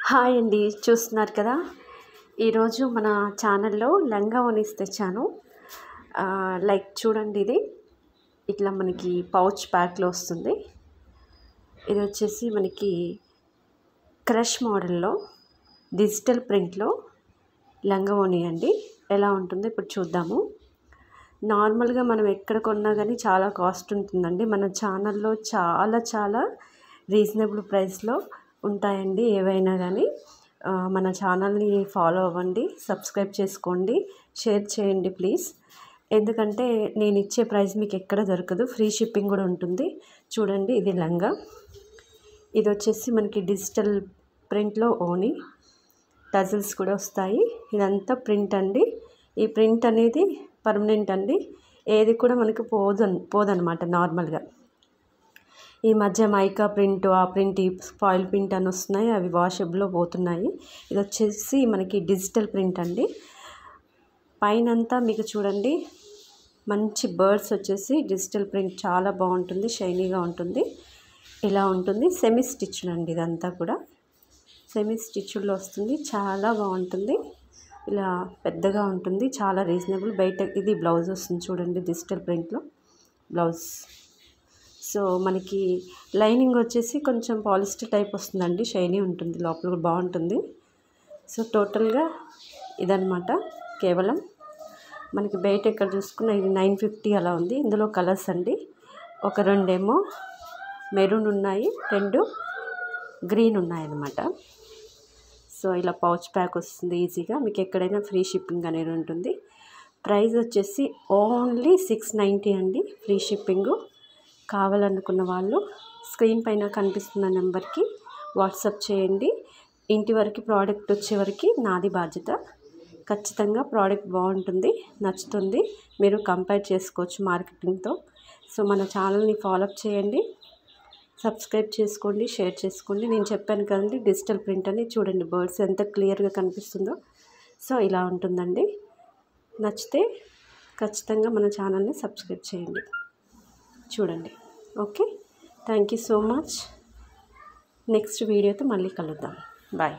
Hi అండి, చూస్తున్నారు కదా. ఈరోజు మన ఛానల్లో లంగా ఓనీస్ తెచ్చాను. లైక్ చూడండి, ఇది ఇట్లా మనకి పౌచ్ ప్యాక్లో వస్తుంది. ఇది వచ్చేసి మనకి క్రష్ మోడల్లో డిజిటల్ ప్రింట్లో లంగా ఓనీ అండి. ఎలా ఉంటుందో ఇప్పుడు చూద్దాము. నార్మల్గా మనం ఎక్కడ కొన్నా కానీ చాలా కాస్ట్ ఉంటుందండి. మన ఛానల్లో చాలా రీజనబుల్ ప్రైస్లో ఉంటాయండి ఏవైనా కానీ. మన ఛానల్ని ఫాలో అవ్వండి, సబ్స్క్రైబ్ చేసుకోండి, షేర్ చేయండి ప్లీజ్. ఎందుకంటే నేను ఇచ్చే ప్రైస్ మీకు ఎక్కడ దొరకదు, ఫ్రీ షిప్పింగ్ కూడా ఉంటుంది. చూడండి, ఇది లంగా. ఇది వచ్చేసి మనకి డిజిటల్ ప్రింట్లో ఓనీ, టజిల్స్ కూడా వస్తాయి. ఇదంతా ప్రింట్ అండి. ఈ ప్రింట్ అనేది పర్మనెంట్ అండి, ఏది కూడా మనకి పోదనమాట. నార్మల్గా ఈ మధ్య మైకా ప్రింట్, ఆ ప్రింట్, ఫాయిల్ ప్రింట్ అని వస్తున్నాయి, అవి వాషబుల్లో పోతున్నాయి. ఇది వచ్చేసి మనకి డిజిటల్ ప్రింట్ అండి. పైనంతా మీకు చూడండి మంచి బర్డ్స్ వచ్చేసి డిజిటల్ ప్రింట్ చాలా బాగుంటుంది, షైనీగా ఉంటుంది. ఇలా ఉంటుంది. సెమీ స్టిచ్ అండి, ఇదంతా కూడా సెమీ స్టిచ్లో వస్తుంది. చాలా బాగుంటుంది, ఇలా పెద్దగా ఉంటుంది, చాలా రీజనబుల్. బయట ఇది బ్లౌజ్ వస్తుంది చూడండి, డిజిటల్ ప్రింట్లో బ్లౌజ్. సో మనకి లైనింగ్ వచ్చేసి కొంచెం పాలిస్టర్ టైప్ వస్తుందండి, షైనీ ఉంటుంది, లోపల కూడా బాగుంటుంది. సో టోటల్గా ఇదనమాట. కేవలం మనకి బయట ఎక్కడ చూసుకున్న ఇది 950 అలా ఉంది. ఇందులో కలర్స్ అండి, ఒక రెండేమో మెరూన్ ఉన్నాయి, 2 గ్రీన్ ఉన్నాయన్నమాట. సో ఇలా పౌచ్ ప్యాక్ వస్తుంది ఈజీగా. మీకు ఎక్కడైనా ఫ్రీ షిప్పింగ్ అనేది ఉంటుంది. ప్రైస్ వచ్చేసి ఓన్లీ 690 అండి, ఫ్రీ షిప్పింగు. కావాలనుకున్న వాళ్ళు స్క్రీన్ పైన కనిపిస్తున్న నెంబర్కి వాట్సాప్ చేయండి. ఇంటి వరకు ప్రోడక్ట్ వచ్చే వరకు నాది బాధ్యత. ఖచ్చితంగా ప్రోడక్ట్ బాగుంటుంది, నచ్చుతుంది, మీరు కంపేర్ చేసుకోవచ్చు మార్కెటింగ్తో. సో మన ఛానల్ని ఫాలోఅప్ చేయండి, సబ్స్క్రైబ్ చేసుకోండి, షేర్ చేసుకోండి. నేను చెప్పాను కదండి డిజిటల్ ప్రింట్ అని. చూడండి బర్డ్స్ ఎంత క్లియర్గా కనిపిస్తుందో. సో ఇలా ఉంటుందండి. నచ్చితే ఖచ్చితంగా మన ఛానల్ని సబ్స్క్రైబ్ చేయండి. చూడండి. Okay, thank you so much. Next వీడియోతో మళ్ళీ కలుద్దాం. బాయ్.